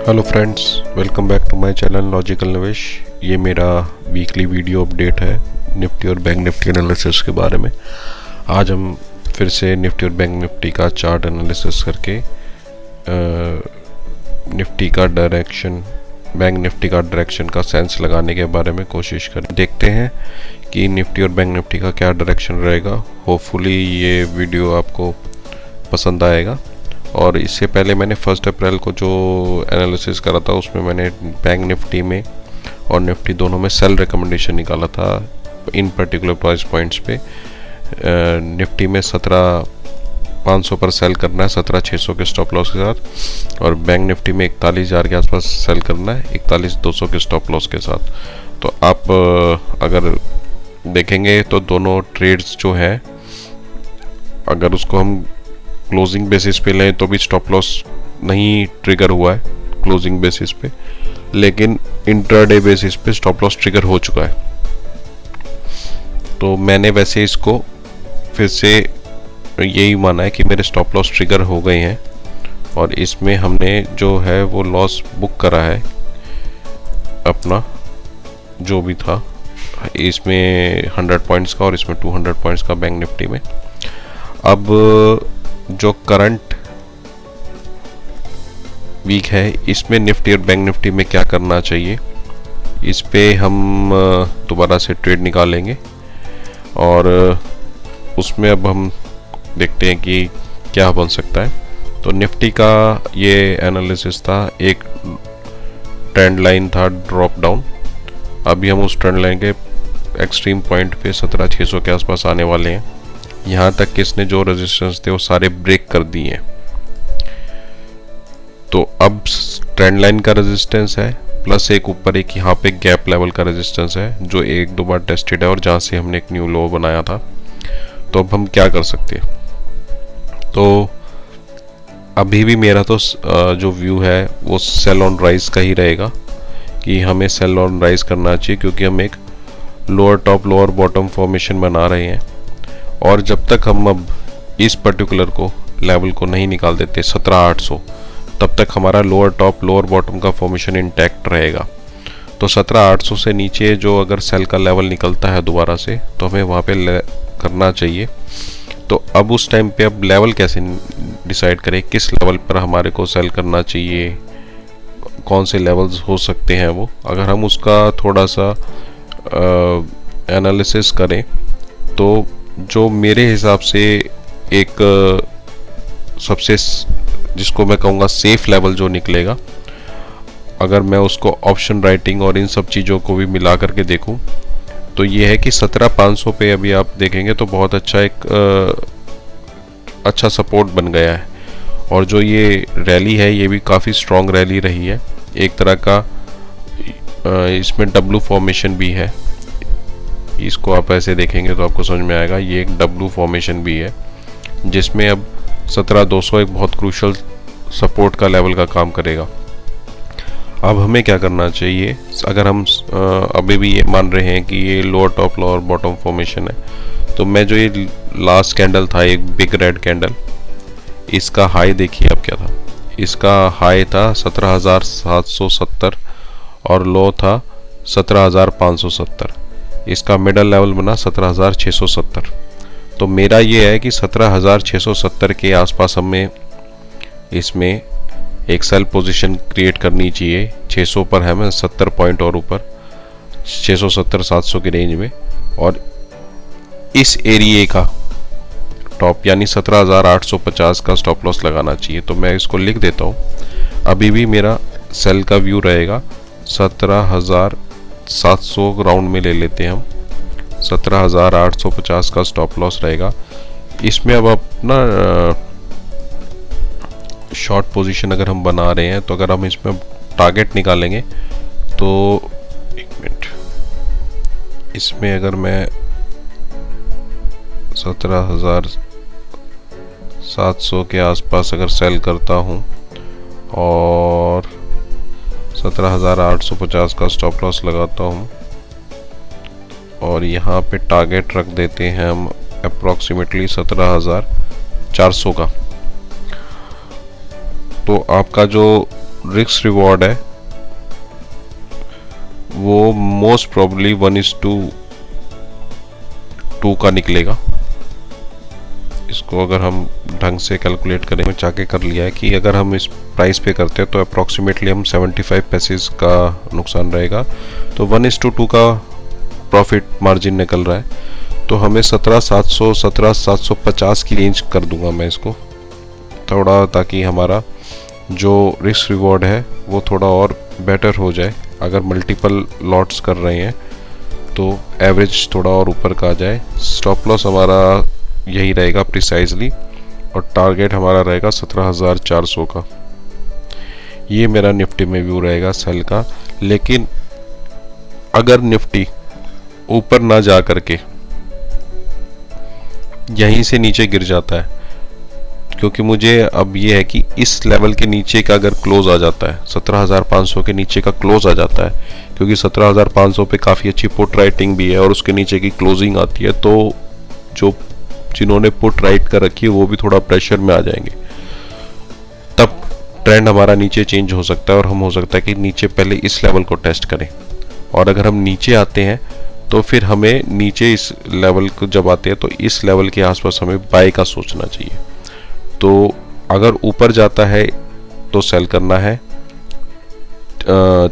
Hello friends, welcome back to my channel logical Navesh. ये मेरा weekly video update है Nifty और बैंक निफ्टी एनालिसिस के बारे में। आज हम फिर से निफ्टी और बैंक निफ्टी का चार्ट एनालिसिस करके निफ्टी का डायरेक्शन, बैंक निफ्टी का डायरेक्शन का सेंस लगाने के बारे में कोशिश करें। देखते हैं कि निफ्टी और बैंक निफ्टी का क्या डायरेक्शन रहेगा। होपफुली ये वीडियो आपको पसंद आएगा। और इससे पहले मैंने 1 अप्रैल को जो एनालिसिस करा था उसमें मैंने बैंक निफ्टी में और निफ्टी दोनों में सेल रिकमेंडेशन निकाला था इन पर्टिकुलर प्राइस पॉइंट्स पे। निफ्टी में 17,500 पर सेल करना है 17,600 के स्टॉप लॉस के साथ, और बैंक निफ्टी में 41,000 के आसपास सेल करना है 41,200 के स्टॉप लॉस के साथ। तो आप अगर देखेंगे तो दोनों ट्रेड्स जो है, अगर उसको हम क्लोजिंग बेसिस पे लें तो भी स्टॉप लॉस नहीं ट्रिगर हुआ है क्लोजिंग बेसिस पे, लेकिन इंट्राडे बेसिस पे स्टॉप लॉस ट्रिगर हो चुका है। तो मैंने वैसे इसको फिर से यही माना है कि मेरे स्टॉप लॉस ट्रिगर हो गए हैं, और इसमें हमने जो है वो लॉस बुक करा है अपना जो भी था, इसमें 100 पॉइंट्स का और इसमें 200 पॉइंट्स का बैंक निफ्टी में। अब जो करंट वीक है इसमें निफ्टी और बैंक निफ्टी में क्या करना चाहिए, इस पे हम दोबारा से ट्रेड निकालेंगे, और उसमें अब हम देखते हैं कि क्या बन सकता है। तो निफ्टी का ये एनालिसिस था, एक ट्रेंड लाइन था ड्रॉप डाउन। अभी हम उस ट्रेंड लाइन के एक्सट्रीम पॉइंट पे 17,600 के आसपास आने वाले हैं। यहाँ तक कि इसने जो रेजिस्टेंस थे वो सारे ब्रेक कर दिए हैं। तो अब ट्रेंड लाइन का रेजिस्टेंस है, प्लस एक ऊपर एक यहाँ पे गैप लेवल का रेजिस्टेंस है जो 1-2 बार टेस्टेड है और जहाँ से हमने एक न्यू लो बनाया था। तो अब हम क्या कर सकते हैं, तो अभी भी मेरा तो जो व्यू है वो सेल ऑन राइज का ही रहेगा कि हमें सेल ऑन राइज करना चाहिए, क्योंकि हम एक lower top lower bottom formation बना रहे हैं। और जब तक हम अब इस पर्टिकुलर को लेवल को नहीं निकाल देते 17,800, तब तक हमारा लोअर टॉप लोअर बॉटम का फॉर्मेशन इंटैक्ट रहेगा। तो 17,800 से नीचे जो अगर सेल का लेवल निकलता है दोबारा से, तो हमें वहाँ पे करना चाहिए। तो अब उस टाइम पे अब लेवल कैसे डिसाइड करें, किस लेवल पर हमारे को सेल करना चाहिए, कौन से लेवल्स हो सकते हैं वो। अगर हम उसका थोड़ा सा एनालिसिस करें तो जो मेरे हिसाब से एक सबसे जिसको मैं कहूँगा सेफ लेवल जो निकलेगा, अगर मैं उसको ऑप्शन राइटिंग और इन सब चीज़ों को भी मिला करके देखूं, तो ये है कि 17,500 पे अभी आप देखेंगे तो बहुत अच्छा एक अच्छा सपोर्ट बन गया है। और जो ये रैली है ये भी काफ़ी स्ट्रॉन्ग रैली रही है, एक तरह का इसमें डब्लू फॉर्मेशन भी है। इसको आप ऐसे देखेंगे तो आपको समझ में आएगा, ये एक डब्लू फॉर्मेशन भी है जिसमें अब 17,200 एक बहुत क्रूशल सपोर्ट का लेवल का काम करेगा। अब हमें क्या करना चाहिए, अगर हम अभी भी ये मान रहे हैं कि ये lower top lower bottom formation है, तो मैं जो ये लास्ट कैंडल था एक बिग रेड कैंडल, इसका हाई देखिए अब क्या था। इसका हाई था 17,770 और लो था 17,570। इसका मिडल लेवल बना 17,670। तो मेरा ये है कि 17,670 के आसपास हमें इसमें एक सेल पोजीशन क्रिएट करनी चाहिए। 600 पर है, मैं 70 पॉइंट और ऊपर 670-700 की रेंज में, और इस एरिया का टॉप यानी 17,850 का स्टॉप लॉस लगाना चाहिए। तो मैं इसको लिख देता हूँ। अभी भी मेरा सेल का व्यू रहेगा 17,700 राउंड में ले लेते हैं हम, 17,850 का स्टॉप लॉस रहेगा। इसमें अब अपना शॉर्ट पोजीशन अगर हम बना रहे हैं, तो अगर हम इसमें टारगेट निकालेंगे तो एक मिनट, इसमें अगर मैं 17,700 के आसपास अगर सेल करता हूँ और 17,850 का स्टॉप लॉस लगाता हूँ, और यहाँ पे टारगेट रख देते हैं हम अप्रॉक्सीमेटली 17,400 का, तो आपका जो रिस्क रिवॉर्ड है वो मोस्ट प्रोबेबली 1:2 का निकलेगा। इसको अगर हम ढंग से कैलकुलेट करें, मैं जाके कर लिया है कि अगर हम इस प्राइस पे करते हैं तो अप्रॉक्सीमेटली हम 75 पैसेस का नुकसान रहेगा, तो 1:2 का प्रॉफिट मार्जिन निकल रहा है। तो हमें 17,700 17,750 की रेंज कर दूंगा मैं इसको थोड़ा, ताकि हमारा जो रिस्क रिवॉर्ड है वो थोड़ा और बेटर हो जाए। अगर मल्टीपल लॉट्स कर रहे हैं तो एवरेज थोड़ा और ऊपर का आ जाए। स्टॉप लॉस हमारा यही रहेगा प्रिसाइजली, और टारगेट हमारा रहेगा 17,400 का। ये मेरा निफ्टी में व्यू रहेगा सेल का। लेकिन अगर निफ्टी ऊपर ना जा करके यहीं से नीचे गिर जाता है, क्योंकि मुझे अब ये है कि इस लेवल के नीचे का अगर क्लोज आ जाता है, 17,500 के नीचे का क्लोज आ जाता है, क्योंकि 17,500 पे काफ़ी अच्छी पुट राइटिंग भी है और उसके नीचे की क्लोजिंग आती है, तो जो जिन्होंने पुट राइट कर रखी है वो भी थोड़ा प्रेशर में आ जाएंगे। तब ट्रेंड हमारा नीचे चेंज हो सकता है और हम हो सकता है कि नीचे पहले इस लेवल को टेस्ट करें, और अगर हम नीचे आते हैं तो फिर हमें नीचे इस लेवल को जब आते हैं तो इस लेवल के आसपास हमें बाय का सोचना चाहिए। तो अगर ऊपर जाता है तो सेल करना है,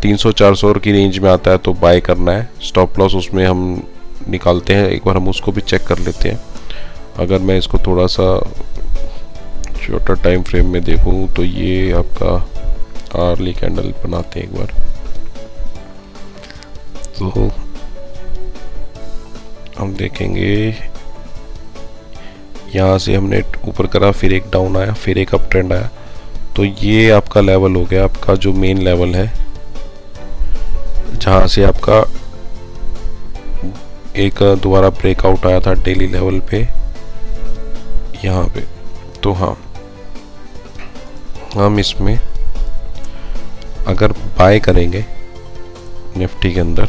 300-400 की रेंज में आता है तो बाय करना है। स्टॉप लॉस उसमें हम निकालते हैं, एक बार हम उसको भी चेक कर लेते हैं। अगर मैं इसको थोड़ा सा छोटा टाइम फ्रेम में देखूं तो ये आपका आर्ली कैंडल बनाते हैं एक बार, तो हम देखेंगे यहाँ से हमने ऊपर करा, फिर एक डाउन आया, फिर एक अप ट्रेंड आया, तो ये आपका लेवल हो गया, आपका जो मेन लेवल है जहाँ से आपका एक दोबारा ब्रेकआउट आया था डेली लेवल पे यहाँ पे। तो हाँ, हम इसमें अगर बाय करेंगे निफ्टी के अंदर,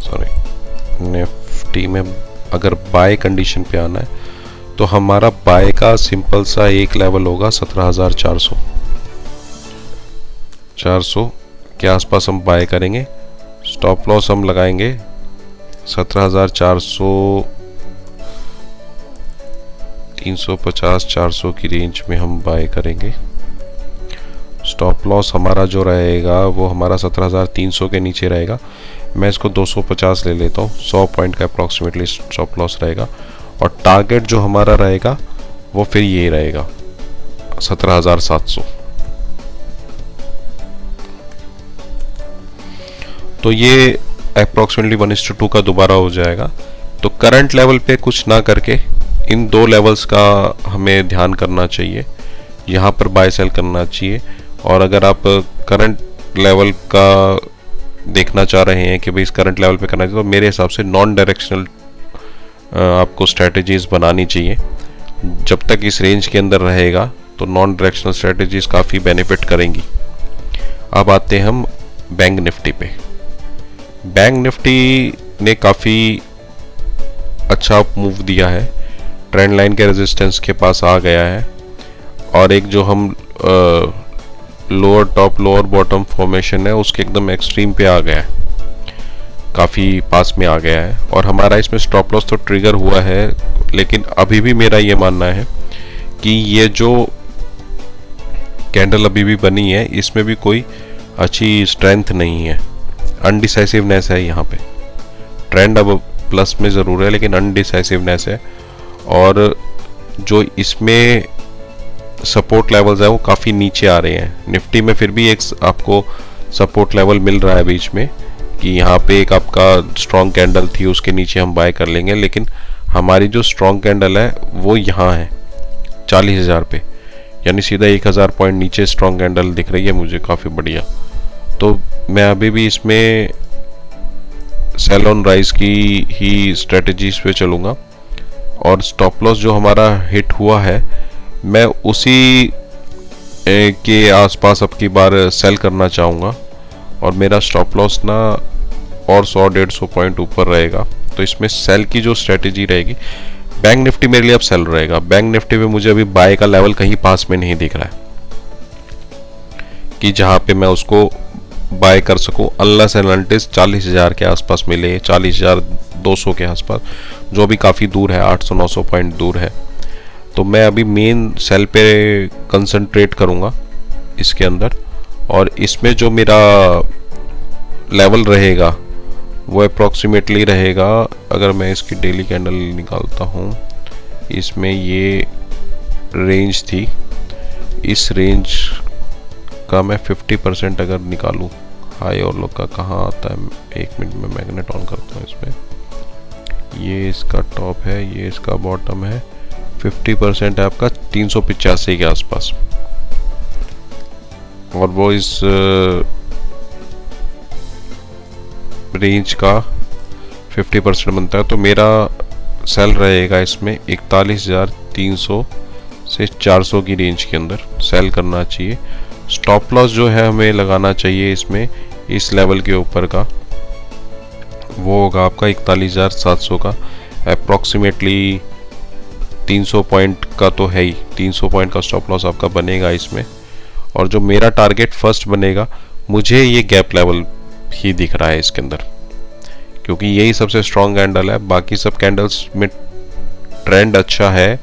सॉरी निफ्टी में अगर बाय कंडीशन पे आना है तो हमारा बाय का सिंपल सा एक लेवल होगा 17,400 के आसपास हम बाय करेंगे। स्टॉप लॉस हम लगाएंगे 17,400, 350-400 की रेंज में हम बाय करेंगे। स्टॉप लॉस हमारा जो रहेगा वो हमारा 17,300 के नीचे रहेगा। मैं इसको 250 ले लेता हूँ, 100 पॉइंट का अप्रॉक्सीमेटली स्टॉप लॉस रहेगा, और टारगेट जो हमारा रहेगा वो फिर ये रहेगा 17,700। तो ये अप्रॉक्सीमेटली 1:2 का दोबारा हो जाएगा। तो करंट लेवल पे कुछ ना करके इन दो लेवल्स का हमें ध्यान करना चाहिए, यहाँ पर बाय सेल करना चाहिए। और अगर आप करंट लेवल का देखना चाह रहे हैं कि भाई इस करंट लेवल पे करना चाहिए, तो मेरे हिसाब से नॉन डायरेक्शनल आपको स्ट्रेटजीज बनानी चाहिए। जब तक इस रेंज के अंदर रहेगा तो नॉन डायरेक्शनल स्ट्रेटजीज काफ़ी बेनिफिट करेंगी। अब आते हैं हम बैंक निफ्टी पे। बैंक निफ्टी ने काफ़ी अच्छा मूव दिया है, ट्रेंड लाइन के रेजिस्टेंस के पास आ गया है, और एक जो हम lower top lower bottom formation है उसके एकदम एक्सट्रीम पे आ गया है, काफ़ी पास में आ गया है। और हमारा इसमें स्टॉप लॉस तो ट्रिगर हुआ है, लेकिन अभी भी मेरा ये मानना है कि ये जो कैंडल अभी भी बनी है इसमें भी कोई अच्छी स्ट्रेंथ नहीं है, अनडिसाइसिवनेस है यहाँ पे। ट्रेंड अब प्लस में ज़रूर है लेकिन अनडिसाइसिवनेस है, और जो इसमें सपोर्ट लेवल्स है वो काफ़ी नीचे आ रहे हैं। निफ्टी में फिर भी एक आपको सपोर्ट लेवल मिल रहा है बीच में कि यहाँ पे एक आपका स्ट्रॉन्ग कैंडल थी, उसके नीचे हम बाय कर लेंगे, लेकिन हमारी जो स्ट्रॉन्ग कैंडल है वो यहाँ है 40,000 पे, यानी सीधा 1,000 पॉइंट नीचे स्ट्रॉन्ग कैंडल दिख रही है मुझे, काफ़ी बढ़िया। तो मैं अभी भी इसमें सेल ऑन राइज की ही स्ट्रेटजीज पे चलूँगा, और स्टॉप लॉस जो हमारा हिट हुआ है मैं उसी के आसपास अब की बार सेल करना चाहूँगा, और मेरा स्टॉप लॉस ना और 100-150 पॉइंट ऊपर रहेगा। तो इसमें सेल की जो स्ट्रेटजी रहेगी, बैंक निफ्टी मेरे लिए अब सेल रहेगा। बैंक निफ्टी में मुझे अभी बाय का लेवल कहीं पास में नहीं दिख रहा है, कि जहाँ पे मैं उसको बाय कर सकूँ, अनलेस एंड अनटिल 40,000 के आसपास मिले, 40,200 के आसपास, जो भी काफ़ी दूर है, 800-900 पॉइंट दूर है। तो मैं अभी मेन सेल पे कंसंट्रेट करूँगा इसके अंदर, और इसमें जो मेरा लेवल रहेगा वो अप्रॉक्सीमेटली रहेगा, अगर मैं इसकी डेली कैंडल निकालता हूँ, इसमें ये रेंज थी, इस रेंज का मैं 50% अगर निकालूँ, हाई और लो का कहाँ आता है, 1 मिनट में मैग्नेट ऑन करता हूँ इसमें, ये इसका टॉप है, ये इसका बॉटम है, 50% है आपका 385 के आसपास, और वो इस रेंज का 50% बनता है। तो मेरा सेल रहेगा इसमें 41,300 से 400 की रेंज के अंदर सेल करना चाहिए। स्टॉप लॉस जो है हमें लगाना चाहिए इसमें, इस लेवल के ऊपर का, वो होगा आपका 41,700 का, अप्रॉक्सीमेटली 300 पॉइंट का तो है ही, 300 पॉइंट का स्टॉप लॉस आपका बनेगा इसमें। और जो मेरा टारगेट फर्स्ट बनेगा, मुझे ये गैप लेवल ही दिख रहा है इसके अंदर, क्योंकि यही सबसे स्ट्रॉन्ग कैंडल है। बाकी सब कैंडल्स में ट्रेंड अच्छा है,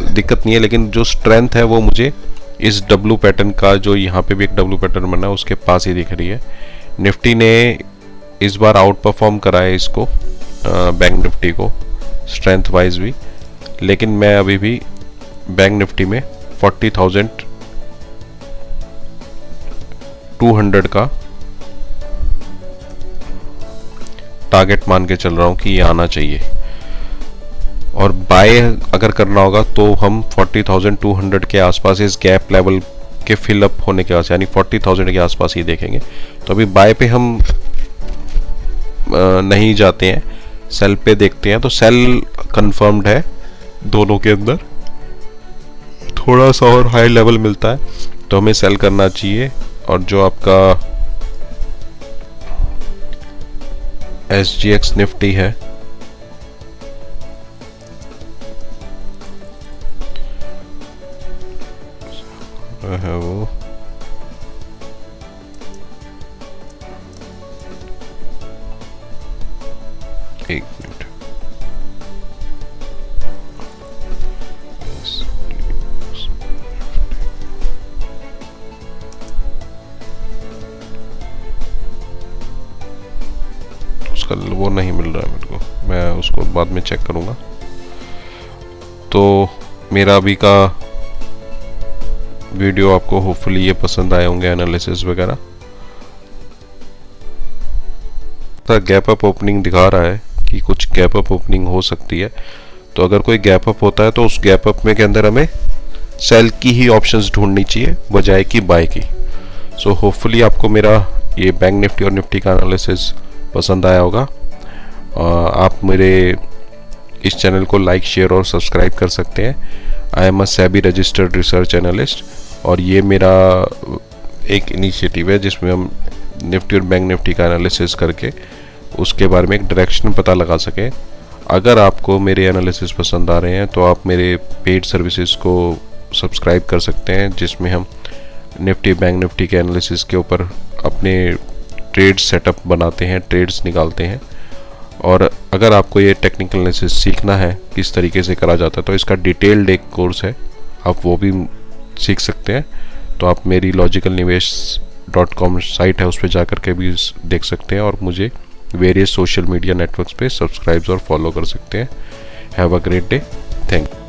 दिक्कत नहीं है, लेकिन जो स्ट्रेंथ है वो मुझे इस डब्लू पैटर्न का, जो यहाँ पे भी एक डब्लू पैटर्न बना है, उसके पास ही दिख रही है। निफ्टी ने इस बार आउट परफॉर्म करा है इसको, बैंक निफ्टी को, स्ट्रेंथ वाइज भी, लेकिन मैं अभी भी बैंक निफ्टी में 40,200 का टारगेट मान के चल रहा हूँ कि ये आना चाहिए। और बाय अगर करना होगा तो हम 40,200 के आसपास इस गैप लेवल के फिलअप होने के आसपास, यानी 40,000 के आसपास ही देखेंगे। तो अभी बाय पे हम नहीं जाते हैं, सेल पे देखते हैं। तो सेल कंफर्म्ड है दोनों के अंदर, थोड़ा सा और हाई लेवल मिलता है तो हमें सेल करना चाहिए। और जो आपका SGX निफ्टी है, वो एक मिनट, उसका वो नहीं मिल रहा है मेरे को, मैं उसको बाद में चेक करूंगा। तो मेरा अभी का वीडियो आपको होपफुली ये पसंद आए होंगे, एनालिसिस वगैरह। गैप अप ओपनिंग दिखा रहा है कि कुछ गैप अप ओपनिंग हो सकती है, तो अगर कोई गैप अप होता है तो उस गैप अप में के अंदर हमें सेल की ही ऑप्शंस ढूंढनी चाहिए बजाय कि बाय की। सो होपफुली आपको मेरा ये बैंक निफ्टी और निफ्टी का एनालिसिस पसंद आया होगा। आप मेरे इस चैनल को लाइक, शेयर और सब्सक्राइब कर सकते हैं। I am a SEBI registered research analyst, और ये मेरा एक इनिशिएटिव है जिसमें हम निफ्टी और बैंक निफ्टी का एनालिसिस करके उसके बारे में एक डायरेक्शन पता लगा सकें। अगर आपको मेरे एनालिसिस पसंद आ रहे हैं तो आप मेरे पेड सर्विसेज को सब्सक्राइब कर सकते हैं, जिसमें हम निफ्टी बैंक निफ्टी के एनालिसिस के ऊपर अपने ट्रेड सेटअप बनाते हैं, ट्रेड्स निकालते हैं। और अगर आपको ये टेक्निकल एनालिसिस सीखना है किस तरीके से करा जाता है, तो इसका डिटेल्ड एक कोर्स है, आप वो भी सीख सकते हैं। तो आप मेरी logicalnivesh.com साइट है, उस पर जा कर के भी देख सकते हैं, और मुझे वेरियस सोशल मीडिया नेटवर्क्स पे सब्सक्राइब और फॉलो कर सकते हैं। Have a great day, thank you.